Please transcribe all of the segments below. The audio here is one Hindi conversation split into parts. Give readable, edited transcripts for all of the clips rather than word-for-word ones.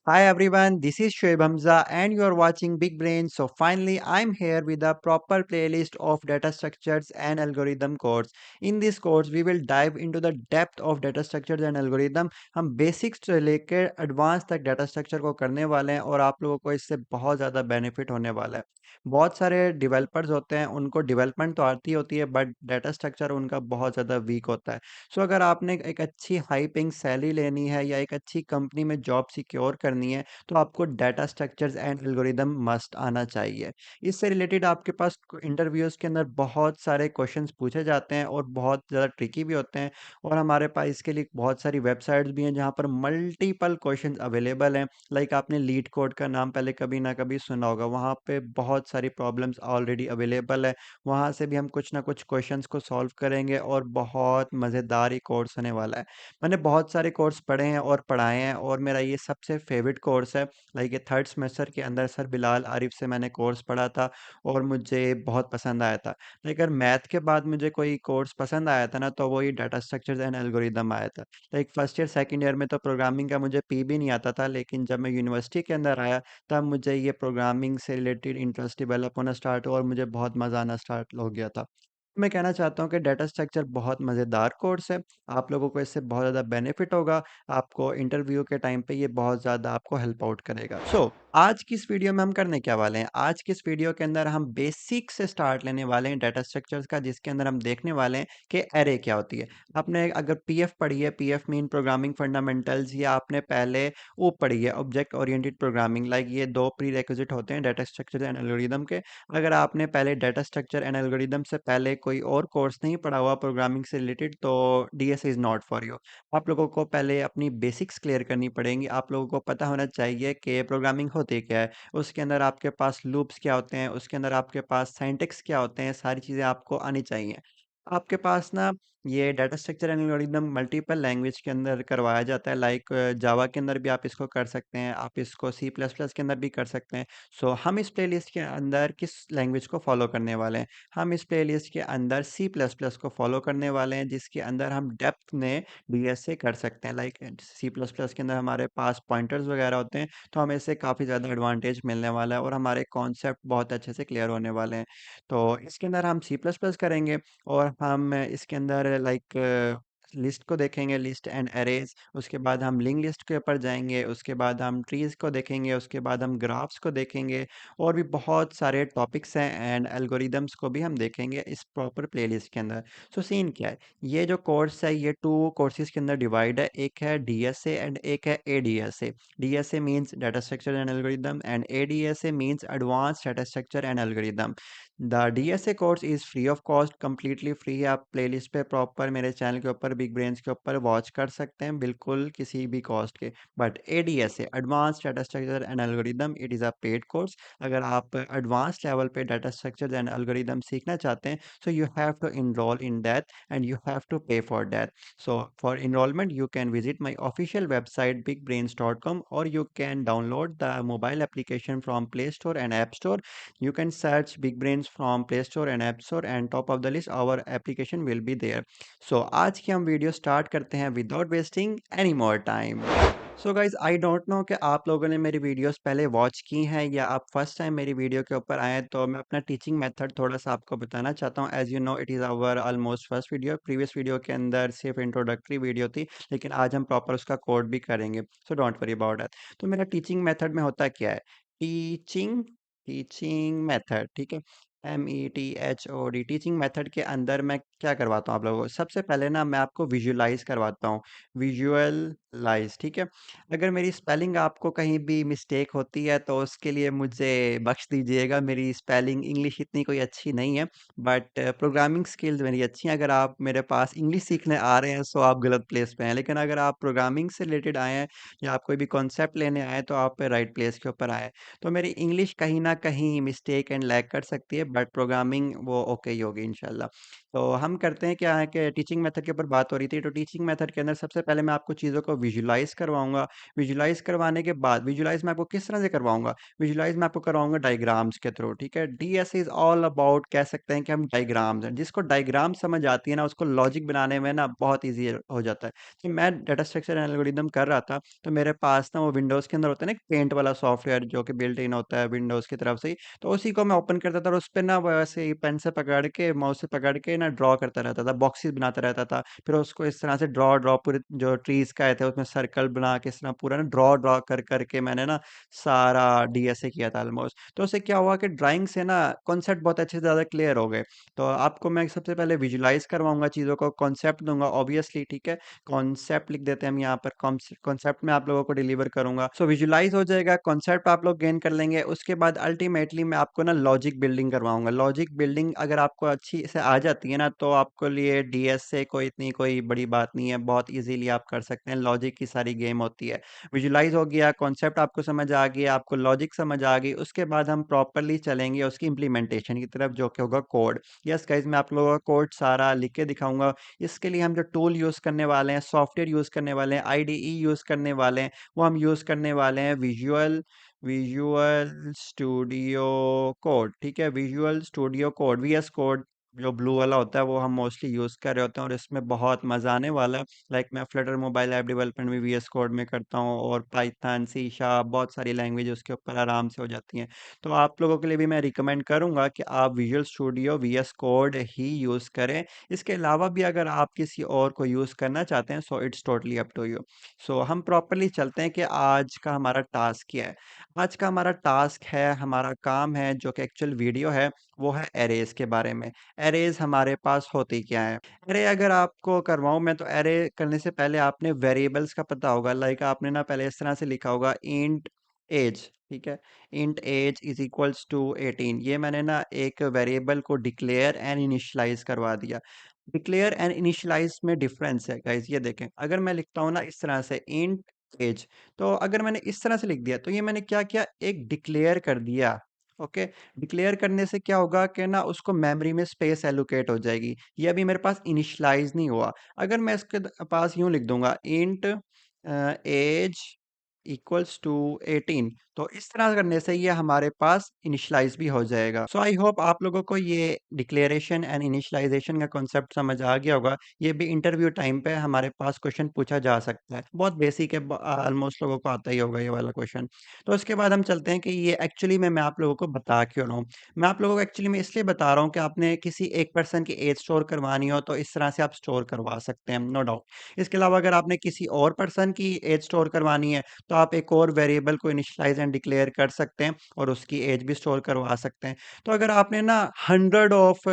Hi everyone, this is Shoaib Hamza and you are watching Big Brain. So finally, I'm here with a proper playlist of data structures and algorithm codes. In this course, we will dive into the depth of data structures and algorithm. हम बेसिक्स से लेकर एडवांस तक डाटा स्ट्रक्चर को करने वाले हैं और आप लोगों को इससे बहुत ज़्यादा बेनिफिट होने वाला है। बहुत सारे डेवलपर्स होते हैं, उनको डेवलपमेंट तो आती होती है बट डाटा स्ट्रक्चर उनका बहुत ज़्यादा वीक होता है। सो अगर आपने एक अच्छी हाई पेइंग सैलरी लेनी है या एक अच्छी कंपनी में जॉब सिक्योर करनी है तो आपको data structures and algorithm must आना चाहिए। इससे रिलेटेड आपके पास इंटरव्यूज़ के अंदर बहुत सारे क्वेश्चंस पूछे जाते हैं और बहुत ज़्यादा ट्रिकी भी होते हैं और हमारे पास इसके लिए बहुत सारी वेबसाइट्स भी हैं जहाँ पर मल्टीपल क्वेश्चंस अवेलेबल हैं। लाइक आपने लीड कोड का नाम पहले कभी ना कभी सुना होगा, वहाँ पे बहुत सारी प्रॉब्लम्स ऑलरेडी अवेलेबल है। वहाँ से भी हम कुछ ना कुछ क्वेश्चंस को सॉल्व करेंगे और बहुत मज़ेदार ही कोर्स होने वाला है। मैंने बहुत सारे कोर्स पढ़े हैं और पढ़ाए हैं और मेरा ये सबसे फेवरेट कोर्स है। लाइक ये थर्ड सेमेस्टर के अंदर सर बिलाल आरिफ से मैंने कोर्स पढ़ा था और मुझे बहुत पसंद आया था। लाइक अगर मैथ के बाद मुझे कोई कोर्स पसंद आया था ना तो वो ये डाटा स्ट्रक्चर्स एंड एल्गोरिदम आया था। Like first year second year में तो प्रोग्रामिंग का मुझे पी भी नहीं आता था, लेकिन जब मैं यूनिवर्सिटी के अंदर आया तब मुझे ये प्रोग्रामिंग से रिलेटेड इंटरेस्ट डेवलप होना स्टार्ट हुआ और मुझे बहुत मज़ा आना स्टार्ट हो गया था। मैं कहना चाहता हूँ कि डाटा स्ट्रक्चर बहुत मज़ेदार कोर्स है। आप लोगों को इससे बहुत ज़्यादा बेनिफिट होगा। आपको इंटरव्यू के टाइम पे ये बहुत ज़्यादा आपको हेल्प आउट करेगा। आज की इस वीडियो में हम करने क्या वाले हैं? आज की इस वीडियो के अंदर हम बेसिक से स्टार्ट लेने वाले हैं डाटा स्ट्रक्चर्स का, जिसके अंदर हम देखने वाले हैं कि एरे क्या होती है। आपने अगर पीएफ पढ़ी है, पीएफ मीन प्रोग्रामिंग फंडामेंटल्स, या आपने पहले वो पढ़ी है ऑब्जेक्ट ओरिएंटेड प्रोग्रामिंग, लाइक ये 2 प्रीरेक्विजिट होते हैं डाटा स्ट्रक्चर एंड एल्गोरिदम के। अगर आपने पहले डाटा स्ट्रक्चर एंड एल्गोरिदम से पहले कोई और कोर्स नहीं पढ़ा हुआ प्रोग्रामिंग से रिलेटेड तो DS is not for you. आप लोगों को पहले अपनी बेसिक्स क्लियर करनी पड़ेंगी। आप लोगों को पता होना चाहिए कि प्रोग्रामिंग होती क्या है, उसके अंदर आपके पास लूप्स क्या होते हैं, उसके अंदर आपके पास सिंटैक्स क्या होते हैं, सारी चीज़ें आपको आनी चाहिए। आपके पास ना ये data structure and algorithm multiple language के अंदर करवाया जाता है। लाइक जावा के अंदर भी आप इसको कर सकते हैं, आप इसको सी प्लस प्लस के अंदर भी कर सकते हैं। हम इस प्लेलिस्ट के अंदर किस लैंग्वेज को फॉलो करने वाले हैं? हम इस प्लेलिस्ट के अंदर सी प्लस प्लस को फॉलो करने वाले हैं, जिसके अंदर हम डेप्थ में डीएसए कर सकते हैं। लाइक सी प्लस प्लस के अंदर हमारे पास पॉइंटर्स वगैरह होते हैं, तो हमें इससे काफ़ी ज़्यादा एडवांटेज मिलने वाला है और हमारे कॉन्सेप्ट बहुत अच्छे से क्लियर होने वाले हैं। तो इसके अंदर हम सी प्लस प्लस करेंगे और हम इसके अंदर लाइक लिस्ट को देखेंगे, लिस्ट एंड अरेज। उसके बाद हम लिंक लिस्ट के ऊपर जाएंगे, उसके बाद हम ट्रीज को देखेंगे, उसके बाद हम ग्राफ्स को देखेंगे और भी बहुत सारे टॉपिक्स हैं एंड एल्गोरिदम्स को भी हम देखेंगे इस प्रॉपर प्लेलिस्ट के अंदर। सीन क्या है, ये जो कोर्स है ये 2 कोर्सेज के अंदर डिवाइड है। एक है डीएसए एंड एक है ADSA. DSA means data structure and algorithm and ADSA means advance data structure and algorithm. The DSA course is free of cost, completely free है। आप प्लेलिस्ट पे प्रॉपर मेरे चैनल के ऊपर बिग ब्रेन्स के ऊपर वॉच कर सकते हैं बिल्कुल किसी भी कॉस्ट के। But ADSA advance data structure and algorithm, it is a paid course. अगर आप एडवांस लेवल पे डाटा स्ट्रक्चर एंड एल्गोरिदम सीखना चाहते हैं so you have to enroll in that and you have to pay for that. So for enrollment, you can visit my official website bigbrains.com, or you can download the mobile application from Play Store and App Store. You can search Big Brains from Play Store and App Store, and top of the list our application will be there. So आज की हम वीडियो स्टार्ट करते हैं without wasting any more time. Guys I don't know कि आप लोगों ने मेरी वीडियोस पहले वॉच की हैं या आप फर्स्ट टाइम मेरी वीडियो के ऊपर आए हैं, तो मैं अपना टीचिंग मेथड थोड़ा सा आपको बताना चाहता हूँ। As you know it is our almost first video. Previous video के अंदर सिर्फ इंट्रोडक्टरी वीडियो थी, लेकिन आज हम प्रॉपर उसका कोड भी करेंगे। Don't worry about that. तो मेरा टीचिंग मेथड में होता क्या है, टीचिंग टीचिंग मेथड, ठीक है। METHOD टीचिंग मेथड के अंदर मैं क्या करवाता हूँ आप लोगों को, सबसे पहले ना मैं आपको विजुलाइज करवाता हूँ। विजुअलाइज, ठीक है। अगर मेरी स्पेलिंग आपको कहीं भी मिस्टेक होती है तो उसके लिए मुझे बख्श दीजिएगा। मेरी स्पेलिंग इंग्लिश इतनी कोई अच्छी नहीं है, बट प्रोग्रामिंग स्किल्स मेरी अच्छी हैं। अगर आप मेरे पास इंग्लिश सीखने आ रहे हैं सो आप गलत प्लेस पे हैं, लेकिन अगर आप प्रोग्रामिंग से रिलेटेड आए हैं या आप कोई भी कॉन्सेप्ट लेने आए हैं तो आप राइट प्लेस के ऊपर आए हैं। तो मेरी इंग्लिश कहीं न कहीं मिस्टेक एंड लैग कर सकती है, बट प्रोग्रामिंग वो ओके ही होगी इंशाल्लाह। तो हम करते हैं क्या है कि टीचिंग मेथड के ऊपर बात हो रही थी, तो टीचिंग मेथड के अंदर सबसे पहले मैं आपको चीज़ों को विजुलाइज करवाऊंगा। विजुलाइज करवाने के बाद विजुलाइज मैं आपको किस तरह से करवाऊंगा? विजुलाइज मैं आपको करवाऊंगा डायग्राम्स के थ्रू, ठीक है। डीएस इज ऑल अबाउट, कह सकते हैं कि हम डायग्राम्स हैं, जिसको डायग्राम समझ आती है ना उसको लॉजिक बनाने में ना बहुत ईजी हो जाता है। तो मैं डाटा स्ट्रक्चर एल्गोरिदम कर रहा था, तो मेरे पास ना वो विंडोज़ के अंदर होता है ना एक पेंट वाला सॉफ्टवेयर जो कि बिल्ट इन होता है विंडोज़ की तरफ से ही, तो उसी को मैं ओपन करता था और उस पे ना वैसे ही पेन से पकड़ के माउस से पकड़ के ना ड्रॉ करता रहता था, बॉक्सेस बनाता रहता था। फिर उसको इस तरह से ड्रॉ ड्रॉ पूरे जो ट्रीज़ का आए थे उसमें सर्कल बना के इस तरह पूरा ना ड्रॉ ड्रॉ कर करके मैंने ना सारा डीएसए किया था ऑलमोस्ट। तो उससे क्या हुआ कि ड्राइंग से ना कॉन्सेप्ट बहुत अच्छे से ज़्यादा क्लियर हो गए। तो आपको मैं सबसे पहले विजुलाइज़ करवाऊँगा चीज़ों को, कॉन्सेप्ट दूँगा ऑब्वियसली, ठीक है। कॉन्सेप्ट लिख देते हैं हम यहाँ पर, कॉन्सेप्ट में आप लोगों को डिलीवर करूँगा। सो विजुलाइज़ हो जाएगा, कॉन्सेप्ट आप लोग गेन कर लेंगे, उसके बाद अल्टीमेटली मैं आपको ना लॉजिक बिल्डिंग करवाऊँगा। लॉजिक बिल्डिंग अगर आपको अच्छी से आ जाती है ना, तो आपके लिए डीएस से कोई बड़ी बात नहीं है, बहुत ईज़िली आप कर सकते हैं, लॉजिक की सारी गेम होती है। विजुलाइज़ हो गया, कॉन्सेप्ट आपको समझ आ गया, आपको लॉजिक समझ आ गई, उसके बाद हम प्रॉपर्ली चलेंगे उसकी इम्प्लीमेंटेशन की तरफ जो कि होगा कोड। यस गाइज़, मैं आप लोगों का कोड सारा लिख के दिखाऊँगा। इसके लिए हम जो टूल यूज़ करने वाले हैं, सॉफ्टवेयर यूज़ करने वाले हैं, आईडीई यूज़ करने वाले हैं, वो हम यूज़ करने वाले हैं विजुअल स्टूडियो कोड, ठीक है। Visual studio code, VS code जो ब्लू वाला होता है वो हम मोस्टली यूज़ कर रहे होते हैं और इसमें बहुत मज़ा आने वाला है। लाइक मैं फ्लटर मोबाइल ऐप डेवलपमेंट भी वीएस कोड में करता हूँ और पाइथन, सी शार्प, बहुत सारी लैंग्वेज उसके ऊपर आराम से हो जाती हैं। तो आप लोगों के लिए भी मैं रिकमेंड करूँगा कि आप विजुअल स्टूडियो वीएस कोड ही यूज़ करें। इसके अलावा भी अगर आप किसी और को यूज़ करना चाहते हैं, so it's totally up to you. So हम प्रॉपर्ली चलते हैं कि आज का हमारा टास्क क्या है। आज का हमारा टास्क है, हमारा काम है जो कि एक्चुअल वीडियो है, वो है एरेज़ के बारे में। एरेज़ हमारे पास होती क्या है? अरे अगर आपको करवाऊँ मैं, तो अरे करने से पहले आपने वेरिएबल्स का पता होगा, लाइक आपने ना पहले इस तरह से लिखा होगा इंट एज, ठीक है। Int age is equals to 18, ये मैंने ना एक वेरिएबल को डिक्लेयर एंड इनिशियलाइज करवा दिया। डिक्लेयर एंड इनिशियलाइज में डिफरेंस है गाइस, ये देखें। अगर मैं लिखता हूँ ना इस तरह से इंट एज, तो अगर मैंने इस तरह से लिख दिया तो ये मैंने क्या किया, एक डिक्लेयर कर दिया। ओके, डिक्लेयर करने से क्या होगा कि ना उसको मेमोरी में स्पेस एलोकेट हो जाएगी। ये अभी मेरे पास इनिशियलाइज नहीं हुआ। अगर मैं इसके पास यूं लिख दूंगा इंट एज इक्वल्स टू 18, तो इस तरह करने से ये हमारे पास इनिशियलाइज भी हो जाएगा। सो आई होप आप लोगों को ये डिक्लेरेशन एंड इनिशियलाइजेशन का कॉन्सेप्ट समझ आ गया होगा। ये भी इंटरव्यू टाइम पे हमारे पास क्वेश्चन पूछा जा सकता है, बहुत बेसिक है, ऑलमोस्ट लोगों को आता ही होगा ये वाला क्वेश्चन। तो उसके बाद हम चलते हैं कि ये एक्चुअली में मैं आप लोगों को बता क्यों रहा हूँ। मैं आप लोगों को एक्चुअली में इसलिए बता रहा हूँ कि आपने किसी एक पर्सन की एज स्टोर करवानी हो तो इस तरह से आप स्टोर करवा सकते हैं, नो डाउट। इसके अलावा अगर आपने किसी और पर्सन की एज स्टोर करवानी है, तो आप एक और वेरिएबल को इनिशियलाइज एंड डिक्लेयर कर सकते हैं और उसकी एज भी स्टोर करवा सकते हैं। तो अगर आपने ना हंड्रेड ऑफ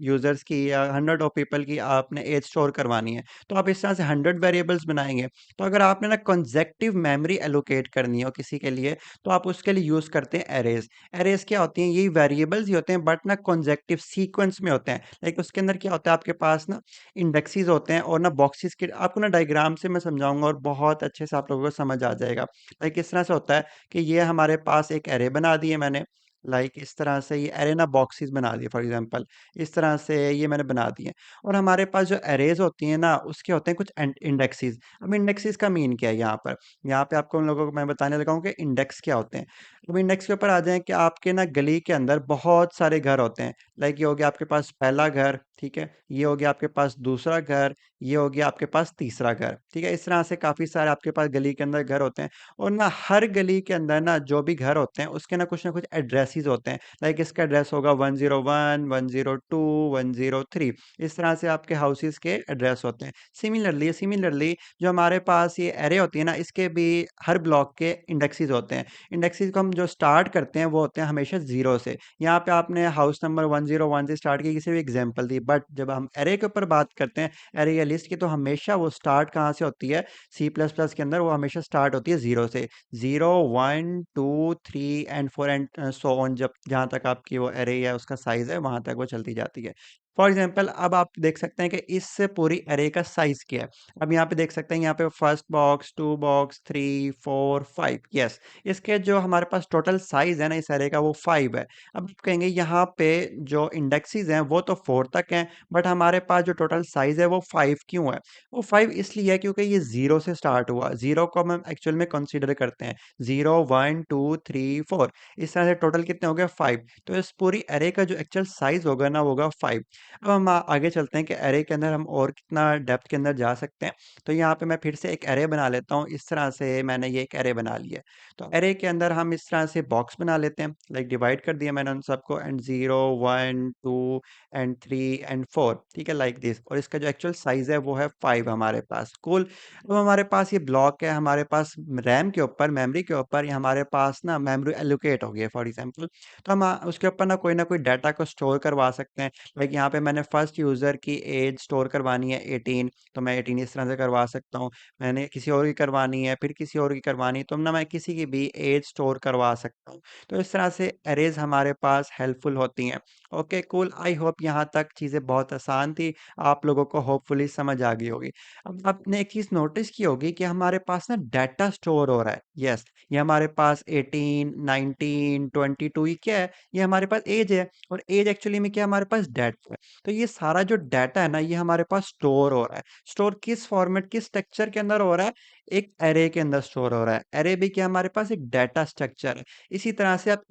यूजर्स की या हंड्रेड ऑफ पीपल की आपने एज स्टोर करवानी है, तो आप इस तरह से 100 वेरिएबल्स बनाएंगे। तो अगर आपने ना कंसेक्टिव मेमोरी एलोकेट करनी हो किसी के लिए, तो आप उसके लिए यूज करते हैं एरेज। एरेज क्या होती हैं? यही वेरिएबल्स ही होते हैं बट ना कंसेक्टिव सीक्वेंस में होते हैं। लाइक उसके अंदर क्या होता है, आपके पास ना इंडेक्सेस होते हैं और ना बॉक्सेस के, आपको ना डायग्राम से मैं समझाऊंगा और बहुत अच्छे से आप लोगों को समझ आ जाएगा। लाइक इस तरह से होता है कि ये हमारे पास एक एरे बना दी है मैंने। लाइक इस तरह से ये एरे ना बॉक्सेस बना दिए, फॉर एग्जांपल इस तरह से ये मैंने बना दिए। और हमारे पास जो एरेज होती हैं ना उसके होते हैं कुछ इंडेक्सेस। अब इंडेक्सेस का मीन क्या है यहाँ पर? यहाँ पे आपको उन लोगों को मैं बताने लगा हूँ कि इंडेक्स क्या होते हैं। अब इंडेक्स के ऊपर आ जाएं कि आपके ना गली के अंदर बहुत सारे घर होते हैं। लाइक ये हो गया आपके पास पहला घर, ठीक है। ये हो गया आपके पास दूसरा घर, ये हो गया आपके पास तीसरा घर, ठीक है। इस तरह से काफी सारे आपके पास गली के अंदर घर होते हैं। और ना हर गली के अंदर ना जो भी घर होते हैं उसके ना कुछ एड्रेसेस होते हैं। लाइक इसका एड्रेस होगा 101, 102, 103। इस तरह से आपके हाउसेस के एड्रेस होते हैं। सिमिलरली जो हमारे पास ये एरे होती है ना, इसके भी हर ब्लॉक के इंडेक्सेस होते हैं। इंडेक्सेस को हम जो स्टार्ट करते हैं वो होते हैं हमेशा जीरो से। यहाँ पे आपने हाउस नंबर 101 से स्टार्ट की किसी भी एग्जाम्पल दी, बट जब हम एरे के ऊपर बात करते हैं, एरे या लिस्ट की, तो हमेशा वो स्टार्ट कहाँ से होती है? सी प्लस प्लस के अंदर वो हमेशा स्टार्ट होती है जीरो से। 0, 1, 2, 3 एंड 4 एंड सो ऑन, जब जहाँ तक आपकी वो एरे या उसका साइज है वहां तक वो चलती जाती है। फॉर एग्जाम्पल अब आप देख सकते हैं कि इस पूरी अरे का साइज क्या है। अब यहाँ पे देख सकते हैं, यहाँ पे first box, two box, three, four, five, yes. इसके जो हमारे पास टोटल साइज है ना इस अरे का, वो फाइव है। अब आप कहेंगे यहाँ पे जो इंडेक्सेस हैं वो तो फोर तक हैं, बट हमारे पास जो टोटल साइज है वो फाइव क्यों है? वो फाइव इसलिए है क्योंकि ये जीरो से स्टार्ट हुआ। जीरो को हम एक्चुअल में कंसीडर करते हैं, zero, one, two, three, four, इस तरह से टोटल कितने हो गए? फाइव। तो इस पूरी अरे का जो एक्चुअल साइज होगा ना, वो होगा फाइव। अब हम आगे चलते हैं कि एरे के अंदर हम और कितना डेप्थ के अंदर जा सकते हैं। तो यहाँ पे मैं फिर से एक एरे बना लेता हूँ। इस तरह से मैंने ये एक एरे बना लिया है। तो एरे के अंदर हम इस तरह से बॉक्स बना लेते हैं, लाइक डिवाइड कर दिया मैंने उन सबको, and zero, one, two and three and four, ठीक है, लाइक दिस। और इसका जो एक्चुअल साइज है वो है फाइव हमारे पास। कूल। अब हमारे पास ये ब्लॉक है, हमारे पास रैम के ऊपर, मेमोरी के ऊपर, ये हमारे पास ना मेमोरी एलोकेट हो गई है फॉर एग्जाम्पल। तो हम उसके ऊपर ना कोई डाटा को स्टोर करवा सकते हैं। लाइक यहाँ पे मैंने फर्स्ट यूज़र की एज स्टोर करवानी है 18, तो मैं 18 इस तरह से करवा सकता हूँ। मैंने किसी और की करवानी है, फिर किसी और की करवानी है, तो ना मैं किसी की भी एज स्टोर करवा सकता हूँ। तो इस तरह से अरेज हमारे पास हेल्पफुल होती हैं। ओके कूल, आई होप यहाँ तक चीज़ें बहुत आसान थी, आप लोगों को होपफुली समझ आ गई होगी। अब आपने एक चीज़ नोटिस की होगी कि हमारे पास ना डाटा स्टोर हो रहा है। यस, ये हमारे पास 18, 19, 22, ये क्या है? ये हमारे पास एज है। और एज एक्चुअली में क्या है? हमारे पास डाटा है। तो ये सारा जो डाटा है ना, ये हमारे पास स्टोर हो रहा है। स्टोर किस फॉर्मेट, किस स्ट्रक्चर के अंदर हो रहा है? एक एरे के अंदर स्टोर हो रहा है। एरे भी क्या, हमारे पास एक डाटा स्ट्रक्चर है। इसी तरह से आप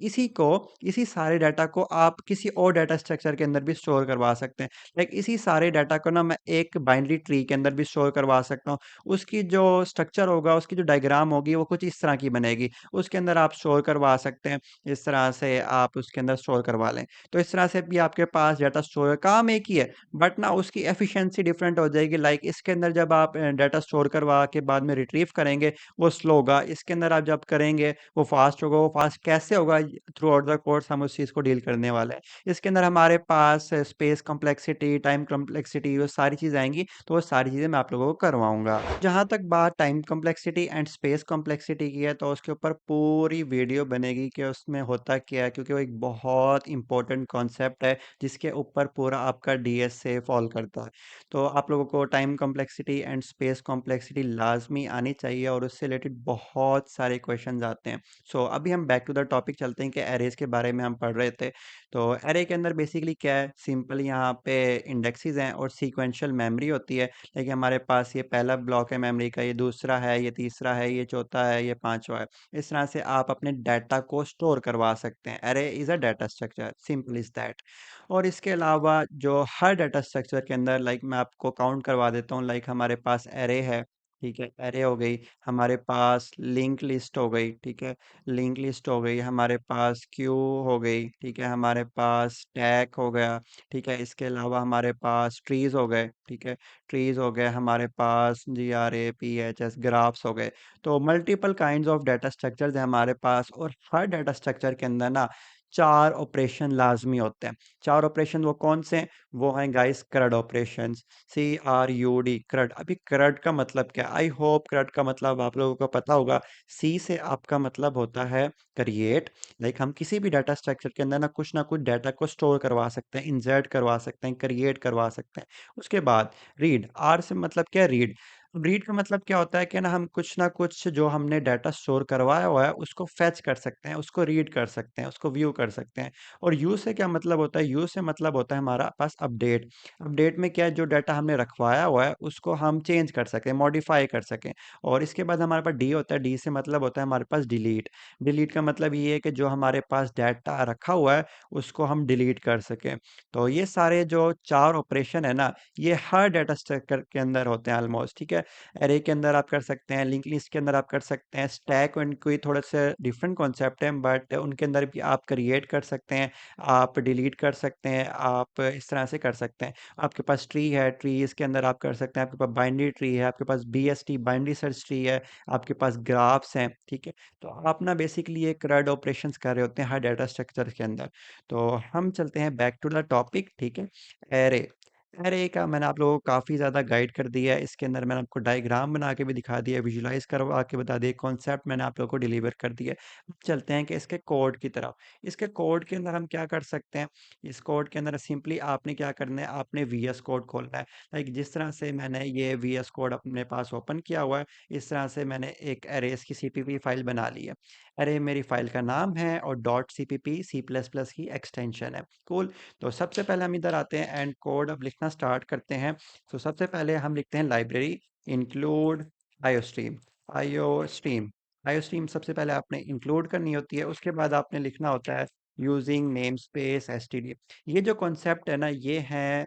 इसी सारे डाटा को आप किसी और डाटा स्ट्रक्चर के अंदर भी स्टोर करवा सकते हैं। लाइक इसी सारे डाटा को ना मैं एक बाइनरी ट्री के अंदर भी स्टोर करवा सकता हूँ। उसकी जो स्ट्रक्चर होगा, उसकी जो डायग्राम होगी, वो कुछ इस तरह की बनेगी। उसके अंदर आप स्टोर करवा सकते हैं। इस तरह से आप उसके अंदर स्टोर करवा लें। तो इस तरह से भी आपके पास डाटा स्टोर, काम एक ही है, बट ना उसकी एफिशिएंसी डिफरेंट हो जाएगी। लाइक इसके अंदर जब आप डाटा स्टोर करवा के बाद में रिट्रीव करेंगे, वो स्लो होगा। इसके अंदर आप जब करेंगे, वो फास्ट होगा। वो फास्ट कैसे होगा? थ्रू आउट द कोर्स हम उस चीज़ को डील करने वाले हैं। इसके अंदर हमारे पास स्पेस कॉम्प्लेक्सिटी, टाइम कॉम्प्लेक्सिटी, वो सारी चीज़ें आएंगी। तो वो सारी चीज़ें मैं आप लोगों को करवाऊंगा। जहाँ तक बात time complexity and space complexity की है, तो उसके ऊपर पूरी वीडियो बनेगी कि उसमें होता क्या है, क्योंकि वो एक बहुत इंपॉर्टेंट कॉन्सेप्ट है जिसके ऊपर पूरा आपका डीएसए फॉल करता है। तो आप लोगों को time complexity and space complexity लाजमी आनी चाहिए, और उससे रिलेटेड बहुत सारे क्वेश्चंस आते हैं। सो अभी हम बैक टू द टॉपिक चलते हैं कि एरेज के बारे में हम पढ़ रहे थे। तो एरे के अंदर बेसिकली क्या है? सिंपल यहाँ पे इंडेक्सेस हैं और सीक्वेंशियल मेमोरी होती है। लेकिन हमारे पास ये पहला ब्लॉक है मेमोरी का, ये दूसरा है, ये तीसरा है, ये चौथा है, ये पांचवा है। इस तरह से आप अपने डाटा को स्टोर करवा सकते हैं। Array is a data structure, simple is that. और इसके अलावा जो हर डाटा स्ट्रक्चर के अंदर, लाइक मैं आपको काउंट करवा देता हूँ, लाइक हमारे पास एरे है, ठीक है, एरे हो गई। हमारे पास लिंक लिस्ट हो गई, ठीक है, लिंक लिस्ट हो गई। हमारे पास क्यू हो गई, ठीक है, हमारे पास टैग हो गया, ठीक है। इसके अलावा हमारे पास ट्रीज हो गए, ठीक है, ट्रीज हो गए। हमारे पास GRAPHS ग्राफ्स हो गए। तो multiple kinds of data structures है हमारे पास, और हर डाटा स्ट्रक्चर के अंदर ना चार ऑपरेशन लाजमी होते हैं। चार ऑपरेशन वो कौन से हैं? वो हैं guys CRUD operation, CRUD, CRUD। अभी CRUD का मतलब क्या? आई होप CRUD का मतलब आप लोगों को पता होगा। सी से आपका मतलब होता है क्रिएट। लाइक हम किसी भी डाटा स्ट्रक्चर के अंदर ना कुछ डाटा को स्टोर करवा सकते हैं, इंसर्ट करवा सकते हैं, क्रिएट करवा सकते हैं। उसके बाद रीड, आर से मतलब क्या है? रीड। रीड का मतलब क्या होता है कि हम ना कुछ जो हमने डाटा स्टोर करवाया हुआ है उसको फेच कर सकते हैं, उसको रीड कर सकते हैं, उसको व्यू कर सकते हैं। और यू से क्या मतलब होता है? यू से मतलब होता है हमारा पास अपडेट। अपडेट में क्या है? जो डाटा हमने रखवाया हुआ है उसको हम चेंज कर सकें, मॉडिफाई कर सकें। और इसके बाद हमारे पास डी होता है। डी से मतलब होता है हमारे पास डिलीट। डिलीट का मतलब ये है कि जो हमारे पास डाटा रखा हुआ है उसको हम डिलीट कर सकें। तो ये सारे जो चार ऑपरेशन है ना, ये हर डाटा स्ट्रक्चर के अंदर होते हैं ऑलमोस्ट, ठीक है। एरे के अंदर आप कर सकते हैं, लिंक लिस्ट के अंदर आप कर सकते हैं, स्टैक एंड कोई थोड़े से डिफरेंट कॉन्सेप्ट है, बट उनके अंदर भी आप क्रिएट कर सकते हैं, आप डिलीट कर सकते हैं, आप इस तरह से कर सकते हैं। आपके पास ट्री है, ट्रीज के अंदर आप कर सकते हैं। आपके पास बाइनरी ट्री है, आपके पास BST बाइनरी सर्च ट्री है, आपके पास ग्राफ्स हैं, ठीक है। तो आप ना बेसिकली एक CRUD ऑपरेशंस कर रहे होते हैं हर डाटा स्ट्रक्चर के अंदर। तो हम चलते हैं बैक टू द टॉपिक, ठीक है। एरे, अरे का मैंने आप लोगों को काफ़ी ज़्यादा गाइड कर दिया है। इसके अंदर मैंने आपको डायग्राम बना के भी दिखा दिया है, विजुलाइज़ करवा के बता दिया, कॉन्सेप्ट मैंने आप लोगों को डिलीवर कर दिया है। अब चलते हैं कि इसके कोड की तरफ। इसके कोड के अंदर हम क्या कर सकते हैं? इस कोड के अंदर सिंपली आपने क्या करना है, आपने वीएस कोड खोलना है। लाइक जिस तरह से मैंने ये वीएस कोड अपने पास ओपन किया हुआ है, इस तरह से मैंने एक अरेज़ की सीपीपी फाइल बना ली है। अरे मेरी फाइल का नाम है और dot CPP C plus plus की एक्सटेंशन है। कूल। तो सबसे पहले हम इधर आते हैं एंड कोड अब लिखना स्टार्ट करते हैं। तो सबसे पहले हम लिखते हैं library include iostream. Iostream iostream सबसे पहले आपने इंक्लूड करनी होती है, उसके बाद आपने लिखना होता है यूजिंग नेम स्पेस एसटीडी। ये जो कॉन्सेप्ट है ना, ये है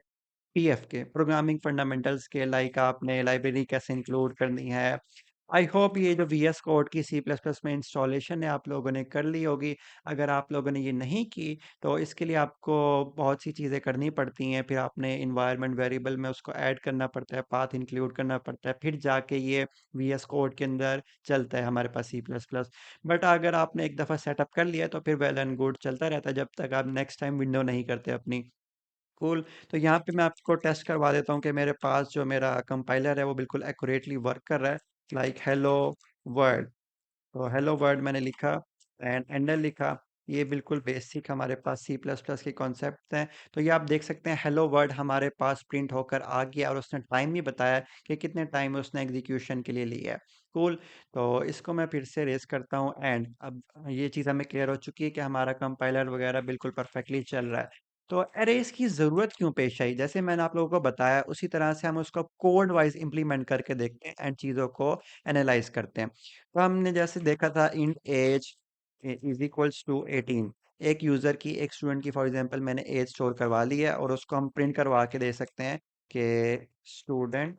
पीएफ के प्रोग्रामिंग फंडामेंटल्स के। लाइक आपने लाइब्रेरी कैसे इंक्लूड करनी है। आई होप ये जो वीएस कोड की सी प्लस प्लस में इंस्टॉलेशन है आप लोगों ने कर ली होगी। अगर आप लोगों ने ये नहीं की तो इसके लिए आपको बहुत सी चीज़ें करनी पड़ती हैं। फिर आपने इन्वायरमेंट वेरिएबल में उसको ऐड करना पड़ता है, पाथ इंक्लूड करना पड़ता है, फिर जाके ये वीएस कोड के अंदर चलता है हमारे पास सी प्लस प्लस। बट अगर आपने एक दफ़ा सेटअप कर लिया तो फिर वेल एंड गुड चलता रहता है, जब तक आप नेक्स्ट टाइम विंडो नहीं करते अपनी। कूल। तो यहाँ पे मैं आपको टेस्ट करवा देता हूँ कि मेरे पास जो मेरा कंपाइलर है वो बिल्कुल एक्यूरेटली वर्क कर रहा है। Like hello world. तो हेलो वर्ल्ड मैंने लिखा एंड एंडर लिखा। ये बिल्कुल बेसिक हमारे पास सी प्लस प्लस के कॉन्सेप्ट हैं। तो ये आप देख सकते हैं हेलो वर्ल्ड हमारे पास प्रिंट होकर आ गया और उसने टाइम भी बताया कि कितने टाइम उसने एग्जीक्यूशन के लिए लिया है। कूल। तो इसको मैं फिर से रेस करता हूँ एंड अब ये चीज़ हमें क्लियर हो चुकी है कि हमारा कंपाइलर वगैरह बिल्कुल परफेक्टली चल रहा है। तो अरेज की ज़रूरत क्यों पेश आई? जैसे मैंने आप लोगों को बताया उसी तरह से हम उसको कोड वाइज़ इम्प्लीमेंट करके देखते हैं एंड चीज़ों को एनालाइज़ करते हैं। तो हमने जैसे देखा था int age is equals to 18। एक यूज़र की, एक स्टूडेंट की फॉर एग्ज़ाम्पल मैंने एज स्टोर करवा ली है और उसको हम प्रिंट करवा के दे सकते हैं कि स्टूडेंट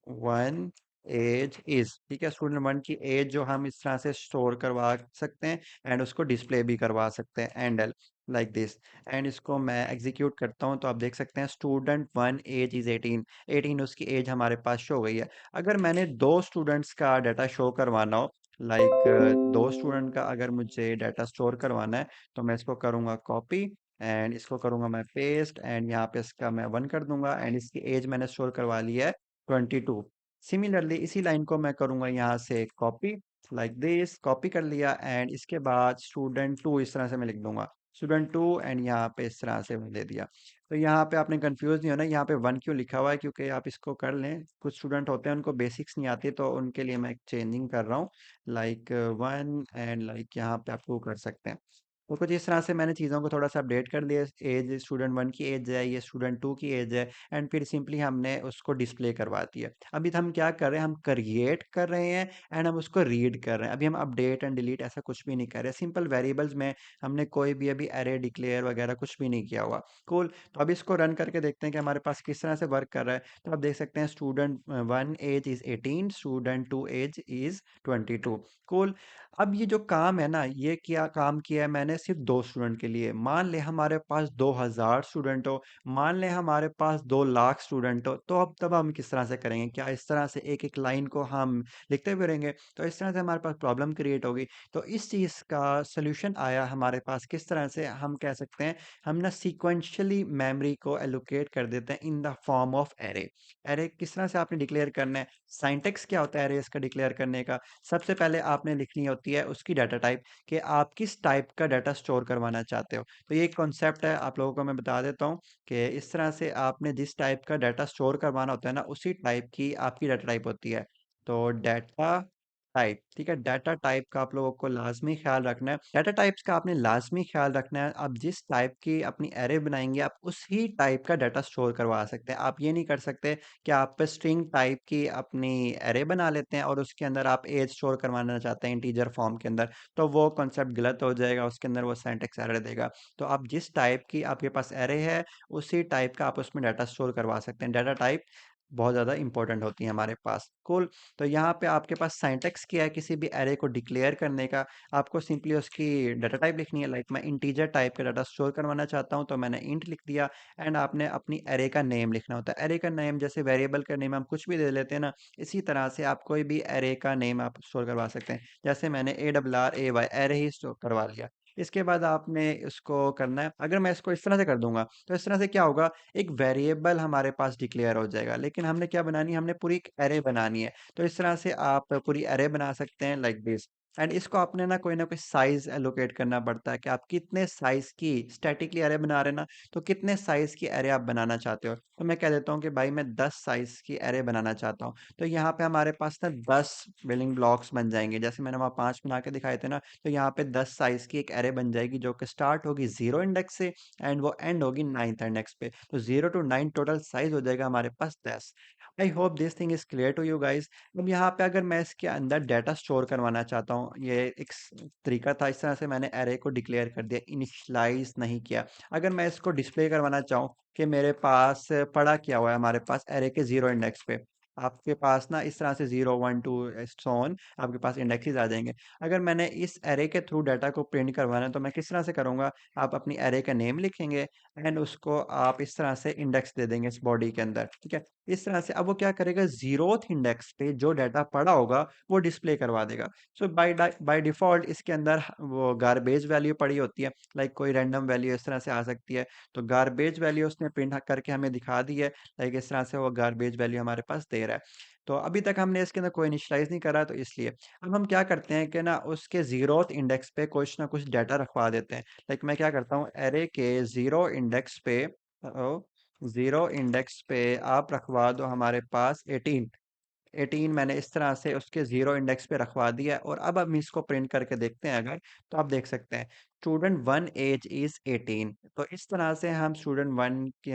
वन एज इज, ठीक है। स्टूडेंट वन की एज जो हम इस तरह से स्टोर करवा सकते हैं एंड उसको डिस्प्ले भी करवा सकते हैं एंड लाइक दिस। एंड इसको मैं एग्जीक्यूट करता हूँ तो आप देख सकते हैं स्टूडेंट वन एज इज 18। 18 उसकी एज हमारे पास शो गई है। अगर मैंने दो स्टूडेंट्स का डाटा शो करवाना हो, लाइक दो स्टूडेंट का अगर मुझे डाटा स्टोर करवाना है, तो मैं इसको करूँगा कॉपी एंड इसको करूँगा मैं पेस्ट एंड यहाँ पे इसका मैं वन कर दूंगा एंड इसकी एज मैंने स्टोर करवा ली है 22। सिमिलरली इसी लाइन को मैं करूंगा यहाँ से कॉपी, लाइक दिस। कॉपी कर लिया एंड इसके बाद स्टूडेंट टू इस तरह से मैं लिख दूंगा स्टूडेंट टू एंड यहाँ पे इस तरह से मैं दे दिया। तो यहाँ पे आपने कंफ्यूज नहीं होना, यहाँ पे वन क्यों लिखा हुआ है, क्योंकि आप इसको कर लें, कुछ स्टूडेंट होते हैं उनको बेसिक्स नहीं आती, तो उनके लिए मैं चेंजिंग कर रहा हूँ लाइक वन एंड लाइक यहाँ पे आप टू कर सकते हैं। तो कुछ इस तरह से मैंने चीज़ों को थोड़ा सा अपडेट कर दिया। एज स्टूडेंट वन की एज है, ये स्टूडेंट टू की एज है एंड फिर सिंपली हमने उसको डिस्प्ले करवा दिया। अभी तो हम क्या कर रहे हैं, हम क्रिएट कर रहे हैं एंड हम उसको रीड कर रहे हैं। अभी हम अपडेट एंड डिलीट ऐसा कुछ भी नहीं कर रहे, सिंपल वेरिएबल्स में हमने कोई भी अभी एरे डिक्लेयर वगैरह कुछ भी नहीं किया हुआ। कूल। तो अब इसको रन करके देखते हैं कि हमारे पास किस तरह से वर्क कर रहा है। तो आप देख सकते हैं student one age is 18, student two age is 22। Cool. अब ये जो काम है ना, ये क्या काम किया है मैंने सिर्फ दो स्टूडेंट के लिए। मान ले हमारे पास 2000 स्टूडेंट हो, मान ले हमारे पास 2 लाख स्टूडेंट हो, तो अब तब हम किस तरह से करेंगे? क्या इस तरह से एक एक लाइन को हम लिखते हुए रहेंगे? तो इस तरह से हमारे पास प्रॉब्लम क्रिएट होगी। तो इस चीज़ का सोल्यूशन आया हमारे पास, किस तरह से हम कह सकते हैं, हम ना सीक्वेंशियली मेमोरी को एलोकेट कर देते हैं in the form of array. Array किस तरह से आपने डिक्लेयर करना है? साइंटेक्स क्या होता है एरेस का डिक्लेयर करने का? सबसे पहले आपने लिखनी होती है उसकी डाटा टाइप, कि आप किस टाइप का डाटा स्टोर करवाना चाहते हो। तो ये एक कॉन्सेप्ट है, आप लोगों को मैं बता देता हूँ कि इस तरह से आपने जिस टाइप का डाटा स्टोर करवाना होता है ना, उसी टाइप की आपकी डाटा टाइप होती है। तो डाटा टाइप, ठीक है, डाटा टाइप का आप लोगों को लाजमी ख्याल रखना है। डाटा टाइप्स का आपने लाजमी ख्याल रखना है। आप जिस टाइप की अपनी एरे बनाएंगे, आप उसी टाइप का डाटा स्टोर करवा सकते हैं। आप ये नहीं कर सकते कि आप स्ट्रिंग टाइप की अपनी एरे बना लेते हैं और उसके अंदर आप एज स्टोर करवाना चाहते हैं इंटीजर फॉर्म के अंदर, तो वो कॉन्सेप्ट गलत हो जाएगा, उसके अंदर वो सिंटैक्स एरर देगा। तो आप जिस टाइप की आपके पास एरे है, उसी टाइप का आप उसमें डाटा स्टोर करवा सकते हैं। डाटा टाइप बहुत ज़्यादा इंपॉर्टेंट होती है हमारे पास। कूल। तो यहाँ पे आपके पास सिंटैक्स क्या है किसी भी एरे को डिक्लेयर करने का? आपको सिंपली उसकी डाटा टाइप लिखनी है। लाइक मैं इंटीजर टाइप का डाटा स्टोर करवाना चाहता हूँ, तो मैंने इंट लिख दिया एंड आपने अपनी एरे का नेम लिखना होता है। एरे का नेम जैसे वेरिएबल का नेम हम कुछ भी दे लेते हैं ना, इसी तरह से आप कोई भी एरे का नेम आप स्टोर करवा सकते हैं। जैसे मैंने ARRAY एरे ही स्टोर करवा लिया। इसके बाद आपने इसको करना है, अगर मैं इसको इस तरह से कर दूंगा तो इस तरह से क्या होगा, एक वेरिएबल हमारे पास डिक्लेयर हो जाएगा। लेकिन हमने क्या बनानी है, हमने पूरी एक एरे बनानी है। तो इस तरह से आप पूरी एरे बना सकते हैं लाइक दिस। एंड इसको आपने ना कोई साइज एलोकेट करना पड़ता है कि आप कितने साइज की स्टैटिकली एरे बना रहे हैं ना, तो कितने साइज की एरे आप बनाना चाहते हो। तो मैं कह देता हूँ कि भाई मैं 10 साइज की एरे बनाना चाहता हूँ। तो यहाँ पे हमारे पास ना 10 बिल्डिंग ब्लॉक्स बन जाएंगे, जैसे मैंने वहाँ 5 बना के दिखाए थे ना। तो यहाँ पे 10 साइज की एक एरे बन जाएगी जो कि स्टार्ट होगी 0 इंडेक्स से एंड वो एंड होगी 9th इंडेक्स पे। तो 0 to 9 टोटल साइज हो जाएगा हमारे पास 10। I hope this thing is clear to you guys. अब यहाँ पे अगर मैं इसके अंदर डाटा स्टोर करवाना चाहता हूँ, ये एक तरीका था। इस तरह से मैंने एरे को डिक्लेयर कर दिया, इनिशियलाइज नहीं किया। अगर मैं इसको डिस्प्ले करवाना चाहूँ कि मेरे पास पड़ा क्या हुआ है हमारे पास एरे के 0 इंडेक्स पे, आपके पास ना इस तरह से 0 1 2 सोन आपके पास इंडेक्सेस आ जाएंगे। अगर मैंने इस एरे के थ्रू डाटा को प्रिंट करवाना है तो मैं किस तरह से करूँगा, आप अपनी एरे का नेम लिखेंगे एंड उसको आप इस तरह से इंडेक्स दे देंगे इस बॉडी के अंदर, ठीक है। इस तरह से अब वो क्या करेगा, 0th इंडेक्स पे जो डाटा पड़ा होगा वो डिस्प्ले करवा देगा। सो बाय डिफॉल्ट इसके अंदर वो गारबेज वैल्यू पड़ी होती है, लाइक कोई रैंडम वैल्यू इस तरह से आ सकती है। तो गारबेज वैल्यू उसने प्रिंट करके हमें दिखा दी है, लाइक इस तरह से वो गारबेज वैल्यू हमारे पास दे रहा है। तो अभी तक हमने इसके अंदर कोई इनिशियलाइज नहीं करा, तो इसलिए अब हम क्या करते हैं कि ना उसके 0th इंडेक्स पे कुछ ना कुछ डाटा रखवा देते हैं। लाइक मैं क्या करता हूँ, एरे के 0 इंडेक्स पे आप रखवा दो हमारे पास 18। 18 मैंने इस तरह से उसके 0 इंडेक्स पे रखवा दिया है। और अब हम इसको प्रिंट करके देखते हैं अगर, तो आप देख सकते हैं स्टूडेंट 1 एज इज 18। तो इस तरह से हम स्टूडेंट वन की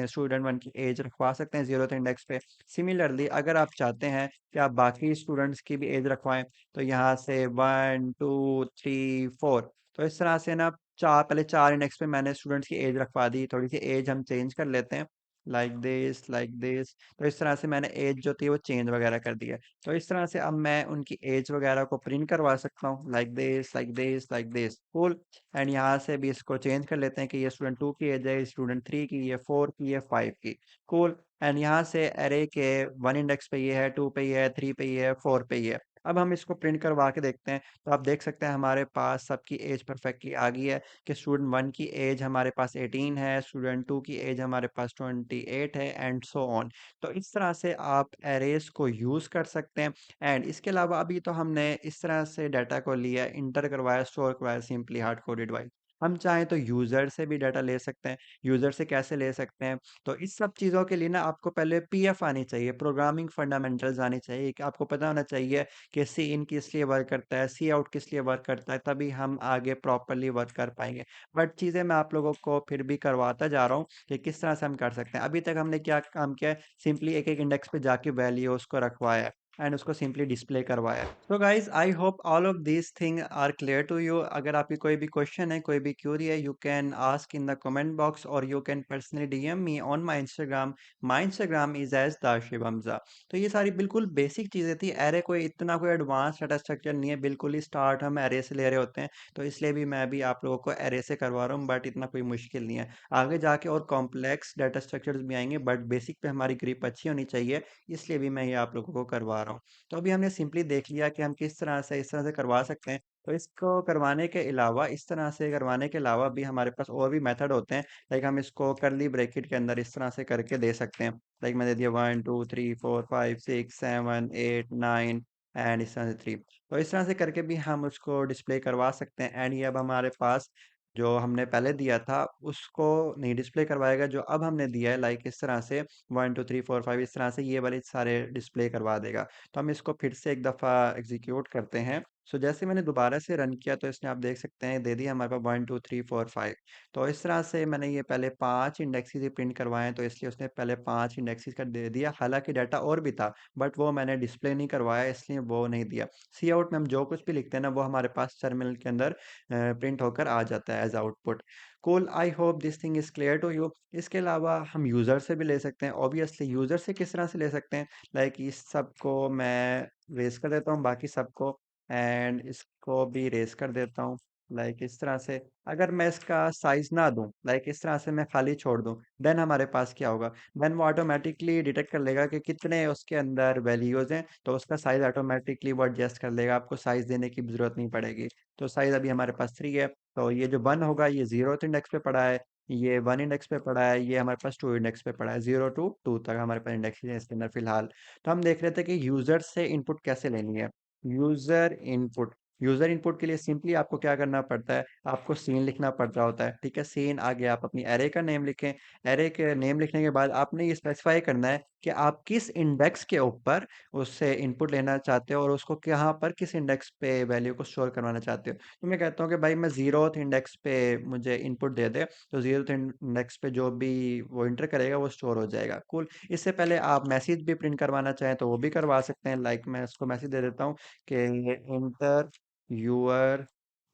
एज रखवा सकते हैं 0th इंडेक्स पे। सिमिलरली अगर आप चाहते हैं कि आप बाकी स्टूडेंट्स की भी एज रखवाएं, तो यहाँ से 1 2 3 4, तो इस तरह से ना चार, पहले 4 इंडेक्स पे मैंने स्टूडेंट्स की एज रखवा दी। थोड़ी सी एज हम चेंज कर लेते हैं, लाइक दिस लाइक दिस। तो इस तरह से मैंने एज जो थी वो चेंज वगैरह कर दी है। तो इस तरह से अब मैं उनकी एज वगैरह को प्रिंट करवा सकता हूँ, like this like this like this, cool. And यहाँ से भी इसको चेंज कर लेते हैं कि ये स्टूडेंट 2 की एज है, स्टूडेंट 3 की, ये 4 की, ये 5 की, कूल। एंड यहाँ से एरे के 1 इंडेक्स पे ये है, 2 पे ये है, 3 पे ये है, 4 पे ये है। अब हम इसको प्रिंट करवा के देखते हैं, तो आप देख सकते हैं हमारे पास सबकी एज परफेक्टली आ गई है कि स्टूडेंट 1 की एज हमारे पास 18 है, स्टूडेंट 2 की एज हमारे पास 28 है एंड सो ऑन। तो इस तरह से आप एरेज को यूज़ कर सकते हैं। एंड इसके अलावा अभी तो हमने इस तरह से डाटा को लिया, इंटर करवाया, स्टोर करवाया सिंपली हार्ड कोडेड वाइज। हम चाहें तो यूज़र से भी डाटा ले सकते हैं। यूज़र से कैसे ले सकते हैं, तो इस सब चीज़ों के लिए ना आपको पहले पीएफ आनी चाहिए, प्रोग्रामिंग फंडामेंटल्स आनी चाहिए, कि आपको पता होना चाहिए कि सी इन किस लिए वर्क करता है, सी आउट किस लिए वर्क करता है, तभी हम आगे प्रॉपरली वर्क कर पाएंगे। बट चीज़ें मैं आप लोगों को फिर भी करवाता जा रहा हूँ कि किस तरह से हम कर सकते हैं। अभी तक हमने क्या काम किया है, सिंपली एक एक इंडेक्स पे जाके वैल्यू उसको रखवाया है एंड उसको सिंपली डिस्प्ले करवाया। तो guys I hope all of these thing are clear to you. अगर आपकी कोई भी क्वेश्चन है, कोई भी क्यूरी है, you can ask in the comment box और you can personally DM me on my Instagram. My Instagram is as दाशिब हमजा। तो ये सारी बिल्कुल बेसिक चीज़ें थी। एरे कोई इतना कोई एडवांस डाटा स्ट्रक्चर नहीं है, बिल्कुल ही स्टार्ट हम एरे से ले रहे होते हैं। तो इसलिए भी मैं भी आप लोगों को एरे से करवा रहा हूँ, बट इतना कोई मुश्किल नहीं है। आगे जाके और कॉम्प्लेक्स डाटा स्ट्रक्चर्स भी आएंगे, बट बेसिक पे हमारी ग्रिप अच्छी होनी चाहिए, इसलिए भी मैं ये आप लोगों को करवा रहा हूँ। तो अभी हमने सिंपली देख लिया कि हम किस तरह से इस तरह से करवा सकते हैं। तो इसको करवाने के अलावा, इस तरह से करवाने के अलावा भी हमारे पास और भी मेथड होते हैं। लाइक हम इसको करली ब्रैकेट के अंदर इस तरह से करके दे सकते हैं। लाइक मैं दे दिया 1 2 3 4 5 6 7 8 9 एंड इस तरह से 3। तो इस तरह से करके भी हम उसको डिस्प्ले करवा सकते हैं। एंड ये अब हमारे पास जो हमने पहले दिया था उसको नहीं डिस्प्ले करवाएगा, जो अब हमने दिया है लाइक इस तरह से 1 2 3 4 5 इस तरह से ये वाले सारे डिस्प्ले करवा देगा। तो हम इसको फिर से एक दफ़ा एग्जीक्यूट करते हैं। सो जैसे मैंने दोबारा से रन किया तो इसने आप देख सकते हैं दे दिया हमारे पास 1 2 3 4 5। तो इस तरह से मैंने ये पहले 5 इंडेक्सेस ही प्रिंट करवाए हैं, तो इसलिए उसने पहले 5 इंडेक्सेस का दे दिया। हालांकि डाटा और भी था, बट वो मैंने डिस्प्ले नहीं करवाया, इसलिए वो नहीं दिया। सी आउट में हम जो कुछ भी लिखते हैं ना, वो हमारे पास टर्मिनल के अंदर प्रिंट होकर आ जाता है as output. Cool, I hope this thing is clear to you. इसके अलावा हम यूज़र से भी ले सकते हैं। ऑब्वियसली यूज़र से किस तरह से ले सकते हैं, लाइक इस सब को मैं रेस कर देता हूँ बाकी सबको, एंड इसको भी रेस कर देता हूँ। लाइक इस तरह से। अगर मैं इसका साइज ना दूं, लाइक इस तरह से मैं खाली छोड़ दूं, देन हमारे पास क्या होगा? देन वो ऑटोमेटिकली डिटेक्ट कर लेगा कि कितने उसके अंदर वैल्यूज हैं, तो उसका साइज ऑटोमेटिकली वो एडजस्ट कर लेगा, आपको साइज देने की भी जरूरत नहीं पड़ेगी। तो साइज अभी हमारे पास 3 है, तो ये जो 1 होगा ये 0th इंडेक्स पे पड़ा है, ये 1 इंडेक्स पे पड़ा है, ये हमारे पास 2 इंडेक्स पे पड़ा है, 0 to 2 तक हमारे पास इंडेक्स है इसके अंदर फिलहाल। तो हम देख रहे थे कि यूजर से इनपुट कैसे लेनी है। यूजर इनपुट यूजर इनपुट के लिए सिंपली आपको क्या करना पड़ता है, आपको सीन लिखना पड़ रहा होता है, ठीक है। सीन आगे आप अपनी एरे का नेम लिखें। एरे के नेम लिखने के बाद आपने ये स्पेसिफाई करना है कि आप किस इंडेक्स के ऊपर उससे इनपुट लेना चाहते हो और उसको कहाँ पर किस इंडेक्स पे वैल्यू को स्टोर करवाना चाहते हो। तो मैं कहता हूँ कि भाई मैं 0th इंडेक्स पे मुझे इनपुट दे दे, तो 0th इंडेक्स पे जो भी वो इंटर करेगा वो स्टोर हो जाएगा। कूल। इससे पहले आप मैसेज भी प्रिंट करवाना चाहें तो वो भी करवा सकते हैं। लाइक मैं इसको मैसेज दे देता हूँ कि इंटर यूअर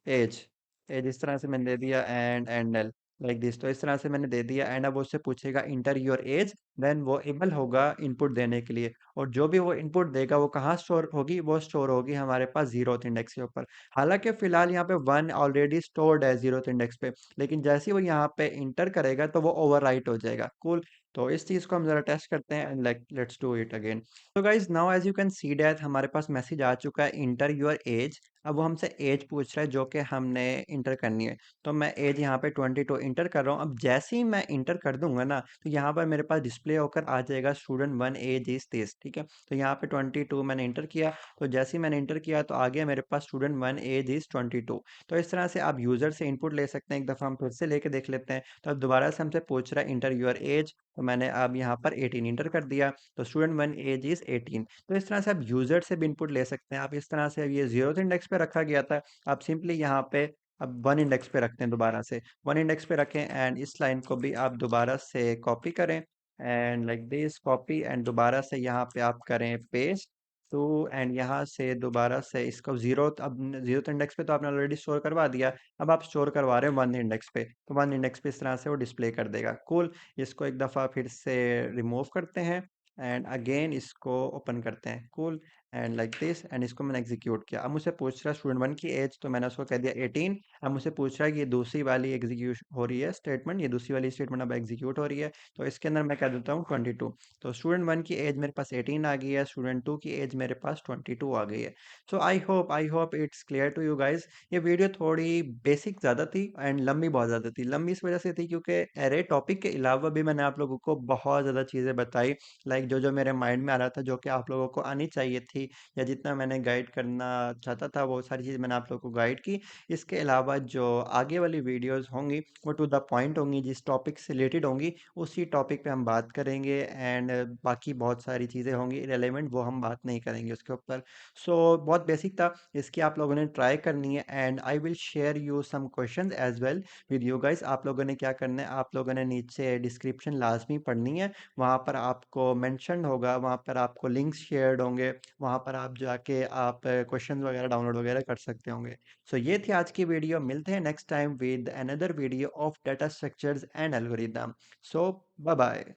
एज। एज इस तरह से मैंने दे दिया, एंड एल लाइक दिस। तो इस तरह से मैंने दे दिया, एंड अब वो उससे पूछेगा इंटर योर एज, देन वो एबल होगा इनपुट देने के लिए। और जो भी वो इनपुट देगा वो कहाँ स्टोर होगी? वो स्टोर होगी हमारे पास 0th इंडेक्स के ऊपर। हालांकि फिलहाल यहाँ पे 1 ऑलरेडी स्टोर्ड है 0th इंडेक्स पे, लेकिन जैसे ही वो यहाँ पे इंटर करेगा तो वो ओवरराइट हो जाएगा। कूल। तो इस चीज को हम जरा टेस्ट करते हैं, and like let's do it again. तो guys now as you can see that हमारे पास मैसेज आ चुका है, इंटर योर एज। अब वो हमसे एज पूछ रहा है जो कि हमने इंटर करनी है। तो मैं एज यहाँ पे 22 इंटर कर रहा हूँ। अब जैसे ही मैं इंटर कर दूंगा ना, तो यहाँ पर मेरे पास डिस्प्ले होकर आ जाएगा स्टूडेंट 1 एज इज दिस, ठीक है। तो यहाँ पे 22 मैंने इंटर किया, तो जैसे ही मैंने इंटर किया तो आ गया मेरे पास स्टूडेंट 1 एज इज 22। तो इस तरह से आप यूजर से इनपुट ले सकते हैं। एक दफ़ा हम फिर से लेके देख लेते हैं। तो अब दोबारा से हमसे पूछ रहा है इंटर योर एज, तो मैंने अब यहाँ पर 18 इंटर कर दिया, तो स्टूडेंट 1 एज इज 18। तो इस तरह से आप यूजर से भी इनपुट ले सकते हैं। आप इस तरह से, अब ये 0th इंडेक्स पे रखा गया था, आप सिंपली यहाँ पे अब 1 इंडेक्स पे रखते हैं, दोबारा से 1 इंडेक्स पे रखें, एंड इस लाइन को भी आप दोबारा से कॉपी करें, and like this copy, and दोबारा से यहाँ पे आप करें पेस्ट टू, एंड यहाँ से दोबारा से इसको 0th, अब 0th इंडेक्स पे तो आपने ऑलरेडी स्टोर करवा दिया, अब आप स्टोर करवा रहे हैं 1 इंडेक्स पे, तो 1 इंडेक्स पे इस तरह से वो डिस्प्ले कर देगा। कूल। इसको एक दफ़ा फिर से रिमूव करते हैं, एंड अगेन इसको ओपन करते हैं। Cool. And like this, and इसको मैंने एग्जीक्यूट किया। अब मुझे पूछ रहा है स्टूडेंट 1 की एज, तो मैंने उसको कह दिया 18। अब मुझे पूछ रहा है कि ये दूसरी वाली एग्जीक्यूट हो रही है स्टेटमेंट, ये दूसरी वाली स्टेटमेंट अब एग्जीक्यूट हो रही है, तो इसके अंदर मैं कह देता हूँ 22। तो स्टूडेंट 1 की एज मेरे पास 18 आ गई है, स्टूडेंट 2 की एज मेरे पास 22 आ गई है। So I hope it's clear to you guys. ये वीडियो थोड़ी बेसिक ज़्यादा थी एंड लंबी बहुत ज़्यादा थी। लंबी इस वजह से थी क्योंकि एरे टॉपिक के अलावा भी मैंने आप लोगों को बहुत ज़्यादा चीज़ें बताई, लाइक जो जो मेरे माइंड में आ रहा था, जो कि आप लोगों को आनी चाहिए थी, या जितना मैंने गाइड करना चाहता था वो सारी चीज़ मैंने आप लोगों को गाइड की। इसके अलावा जो आगे वाली वीडियोस होंगी वो टू द पॉइंट होंगी, जिस टॉपिक से रिलेटेड होंगी उसी टॉपिक पे हम बात करेंगे, एंड बाकी बहुत सारी चीज़ें होंगी रेलेवेंट, वो हम बात नहीं करेंगे उसके ऊपर। सो बहुत बेसिक था, इसकी आप लोगों ने ट्राई करनी है, and I will share you some questions as well with you guys. आप लोगों ने क्या करना है, आप लोगों ने नीचे डिस्क्रिप्शन लाजमी पढ़नी है, वहाँ पर आपको मेंशन होगा, वहाँ पर आपको लिंक्स शेयर्ड होंगे, वहाँ पर आप जाके आप क्वेश्चन वगैरह डाउनलोड वगैरह कर सकते होंगे। सो ये थी आज की वीडियो, मिलते हैं next time with another video of data structures and algorithm. So bye bye.